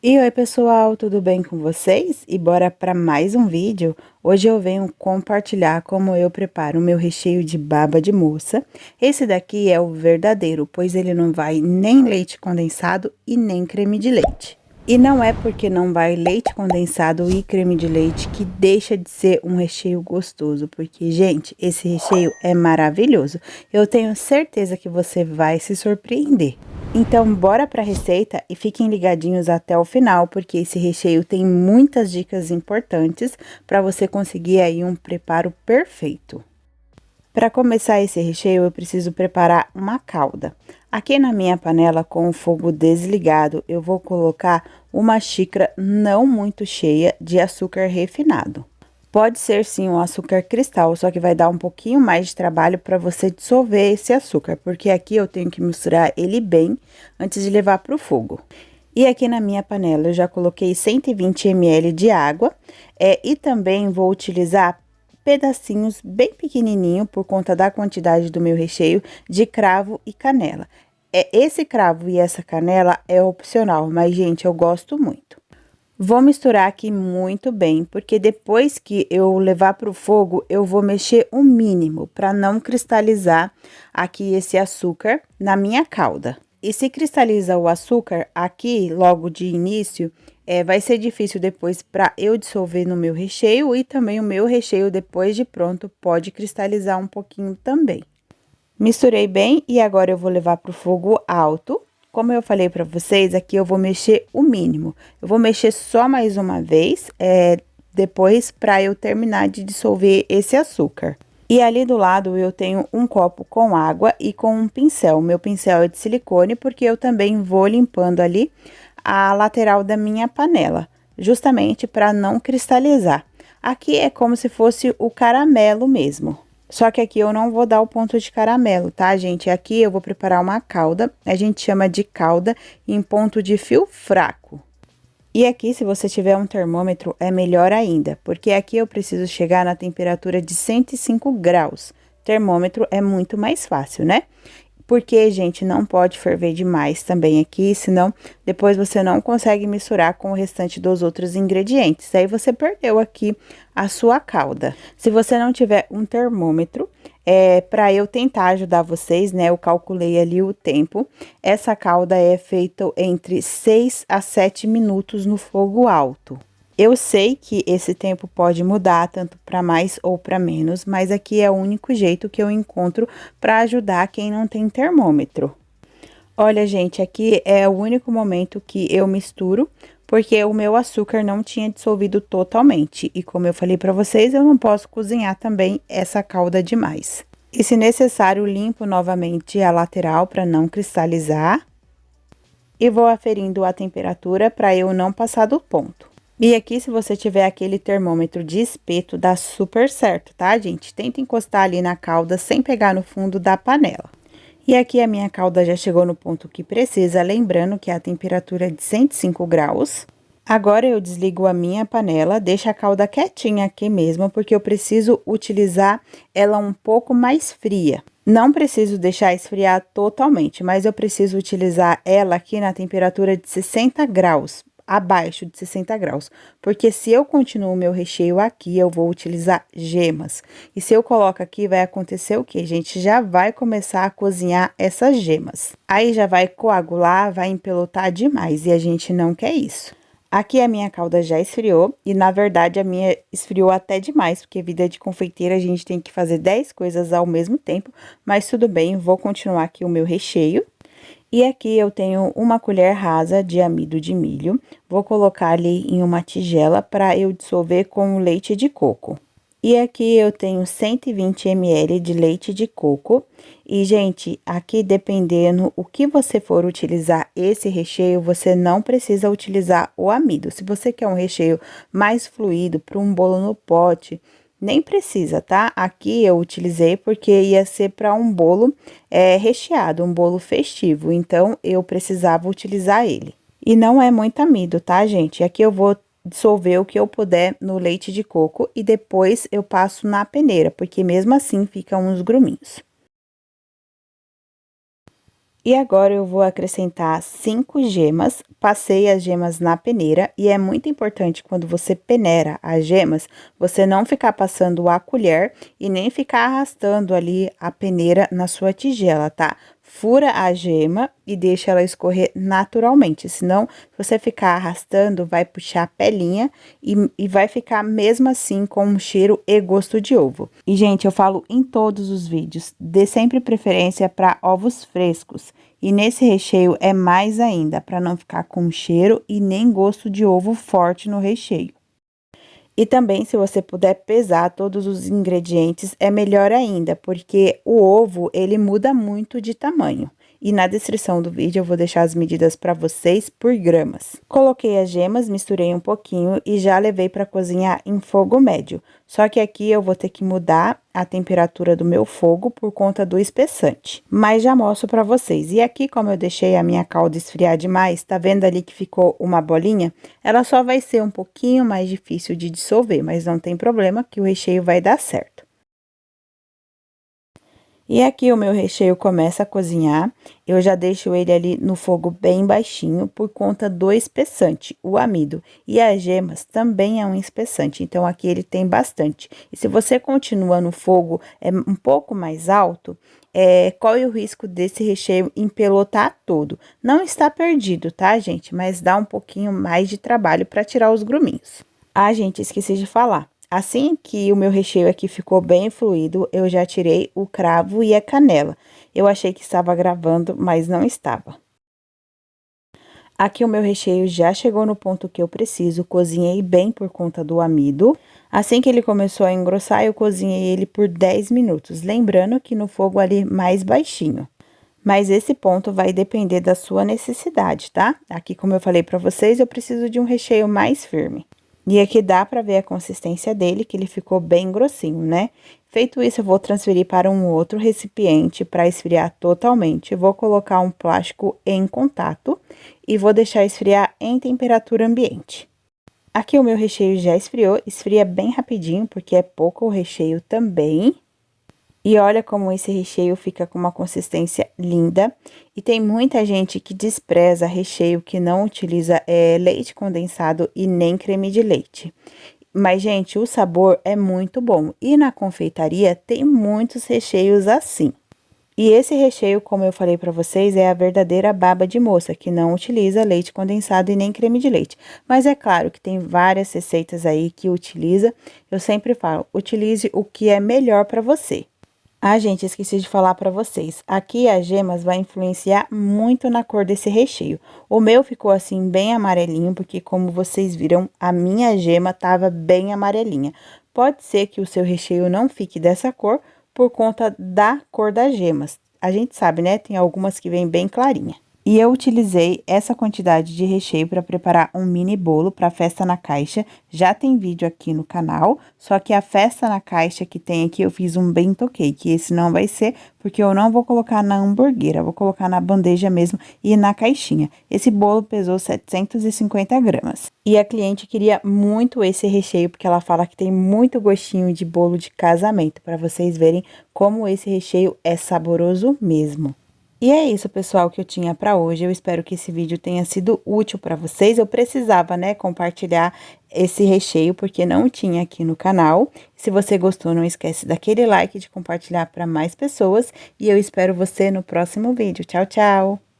E oi pessoal, tudo bem com vocês? E bora para mais um vídeo. Hoje eu venho compartilhar como eu preparo o meu recheio de baba de moça. Esse daqui é o verdadeiro, pois ele não vai nem leite condensado e nem creme de leite. E não é porque não vai leite condensado e creme de leite que deixa de ser um recheio gostoso, porque, gente, esse recheio é maravilhoso. Eu tenho certeza que você vai se surpreender. Então, bora para a receita e fiquem ligadinhos até o final, porque esse recheio tem muitas dicas importantes para você conseguir aí um preparo perfeito. Para começar esse recheio, eu preciso preparar uma calda. Aqui na minha panela com o fogo desligado, eu vou colocar uma xícara não muito cheia de açúcar refinado. Pode ser sim um açúcar cristal, só que vai dar um pouquinho mais de trabalho para você dissolver esse açúcar, porque aqui eu tenho que misturar ele bem antes de levar para o fogo. E aqui na minha panela eu já coloquei 120 ml de água, e também vou utilizar pedacinhos bem pequenininho por conta da quantidade do meu recheio de cravo e canela. Esse cravo e essa canela é opcional, mas gente, eu gosto muito. Vou misturar aqui muito bem, porque depois que eu levar para o fogo, eu vou mexer o mínimo para não cristalizar aqui esse açúcar na minha calda. E se cristaliza o açúcar aqui logo de início, vai ser difícil depois para eu dissolver no meu recheio e também o meu recheio depois de pronto pode cristalizar um pouquinho também. Misturei bem e agora eu vou levar para o fogo alto. Como eu falei para vocês, aqui eu vou mexer o mínimo. Eu vou mexer só mais uma vez, depois para eu terminar de dissolver esse açúcar. E ali do lado eu tenho um copo com água e com um pincel. O meu pincel é de silicone porque eu também vou limpando ali a lateral da minha panela, justamente para não cristalizar. Aqui é como se fosse o caramelo mesmo. Só que aqui eu não vou dar o ponto de caramelo, tá, gente? Aqui eu vou preparar uma calda, a gente chama de calda em ponto de fio fraco. E aqui, se você tiver um termômetro, é melhor ainda, porque aqui eu preciso chegar na temperatura de 105 graus. Termômetro é muito mais fácil, né? Porque, gente, não pode ferver demais também aqui, senão depois você não consegue misturar com o restante dos outros ingredientes. Aí você perdeu aqui a sua calda. Se você não tiver um termômetro, para eu tentar ajudar vocês, né? Eu calculei ali o tempo. Essa calda é feita entre 6 a 7 minutos no fogo alto. Eu sei que esse tempo pode mudar tanto para mais ou para menos, mas aqui é o único jeito que eu encontro para ajudar quem não tem termômetro. Olha, gente, aqui é o único momento que eu misturo, porque o meu açúcar não tinha dissolvido totalmente. E como eu falei para vocês, eu não posso cozinhar também essa calda demais. E se necessário, limpo novamente a lateral para não cristalizar. E vou aferindo a temperatura para eu não passar do ponto. E aqui, se você tiver aquele termômetro de espeto, dá super certo, tá, gente? Tenta encostar ali na calda sem pegar no fundo da panela. E aqui a minha calda já chegou no ponto que precisa, lembrando que a temperatura é de 105 graus. Agora eu desligo a minha panela, deixo a calda quietinha aqui mesmo, porque eu preciso utilizar ela um pouco mais fria. Não preciso deixar esfriar totalmente, mas eu preciso utilizar ela aqui na temperatura de 60 graus, abaixo de 60 graus. Porque se eu continuo o meu recheio aqui, eu vou utilizar gemas. E se eu coloco aqui, vai acontecer o quê, gente? Já vai começar a cozinhar essas gemas. Aí já vai coagular, vai empelotar demais e a gente não quer isso. Aqui a minha calda já esfriou e, na verdade, a minha esfriou até demais, porque vida de confeiteira a gente tem que fazer 10 coisas ao mesmo tempo, mas tudo bem, vou continuar aqui o meu recheio. E aqui eu tenho uma colher rasa de amido de milho, vou colocar ali em uma tigela para eu dissolver com o leite de coco. E aqui eu tenho 120 ml de leite de coco. E, gente, aqui dependendo o que você for utilizar esse recheio, você não precisa utilizar o amido. Se você quer um recheio mais fluido para um bolo no pote, nem precisa, tá? Aqui eu utilizei porque ia ser para um bolo recheado, um bolo festivo. Então, eu precisava utilizar ele. E não é muito amido, tá, gente? Aqui eu vou dissolver o que eu puder no leite de coco e depois eu passo na peneira, porque mesmo assim ficam uns gruminhos. E agora eu vou acrescentar 5 gemas, passei as gemas na peneira e é muito importante quando você peneira as gemas, você não ficar passando a colher e nem ficar arrastando ali a peneira na sua tigela, tá? Fura a gema e deixa ela escorrer naturalmente, senão se você ficar arrastando, vai puxar a pelinha e vai ficar mesmo assim com um cheiro e gosto de ovo. E gente, eu falo em todos os vídeos, dê sempre preferência para ovos frescos. E nesse recheio é mais ainda, para não ficar com cheiro e nem gosto de ovo forte no recheio. E também, se você puder pesar todos os ingredientes, é melhor ainda, porque o ovo, ele muda muito de tamanho. E na descrição do vídeo eu vou deixar as medidas para vocês por gramas. Coloquei as gemas, misturei um pouquinho e já levei para cozinhar em fogo médio. Só que aqui eu vou ter que mudar a temperatura do meu fogo por conta do espessante. Mas já mostro para vocês. E aqui, como eu deixei a minha calda esfriar demais, tá vendo ali que ficou uma bolinha? Ela só vai ser um pouquinho mais difícil de dissolver, mas não tem problema que o recheio vai dar certo. E aqui o meu recheio começa a cozinhar, eu já deixo ele ali no fogo bem baixinho por conta do espessante, o amido. E as gemas também é um espessante, então aqui ele tem bastante. E se você continua no fogo um pouco mais alto, corre o risco desse recheio empelotar todo. Não está perdido, tá, gente? Mas dá um pouquinho mais de trabalho para tirar os gruminhos. Ah, gente, esqueci de falar. Assim que o meu recheio aqui ficou bem fluido, eu já tirei o cravo e a canela. Eu achei que estava gravando, mas não estava. Aqui o meu recheio já chegou no ponto que eu preciso, cozinhei bem por conta do amido. Assim que ele começou a engrossar, eu cozinhei ele por 10 minutos, lembrando que no fogo ali mais baixinho. Mas esse ponto vai depender da sua necessidade, tá? Aqui, como eu falei pra vocês, eu preciso de um recheio mais firme. E aqui dá pra ver a consistência dele, que ele ficou bem grossinho, né? Feito isso, eu vou transferir para um outro recipiente para esfriar totalmente. Eu vou colocar um plástico em contato e vou deixar esfriar em temperatura ambiente. Aqui o meu recheio já esfriou, esfria bem rapidinho, porque é pouco o recheio também. E olha como esse recheio fica com uma consistência linda. E tem muita gente que despreza recheio, que não utiliza leite condensado e nem creme de leite. Mas, gente, o sabor é muito bom. E na confeitaria tem muitos recheios assim. E esse recheio, como eu falei para vocês, é a verdadeira baba de moça, que não utiliza leite condensado e nem creme de leite. Mas é claro que tem várias receitas aí que utiliza. Eu sempre falo, utilize o que é melhor para você. Ah, gente, esqueci de falar para vocês. Aqui as gemas vai influenciar muito na cor desse recheio. O meu ficou assim bem amarelinho, porque como vocês viram, a minha gema tava bem amarelinha. Pode ser que o seu recheio não fique dessa cor por conta da cor das gemas. A gente sabe, né? Tem algumas que vêm bem clarinha. E eu utilizei essa quantidade de recheio para preparar um mini bolo para festa na caixa. Já tem vídeo aqui no canal, só que a festa na caixa que tem aqui eu fiz um bento cake. Esse não vai ser, porque eu não vou colocar na hamburguera, vou colocar na bandeja mesmo e na caixinha. Esse bolo pesou 750 gramas. E a cliente queria muito esse recheio, porque ela fala que tem muito gostinho de bolo de casamento, para vocês verem como esse recheio é saboroso mesmo. E é isso, pessoal, que eu tinha para hoje. Eu espero que esse vídeo tenha sido útil para vocês. Eu precisava, né, compartilhar esse recheio, porque não tinha aqui no canal. Se você gostou, não esquece daquele like, de compartilhar para mais pessoas. E eu espero você no próximo vídeo. Tchau, tchau!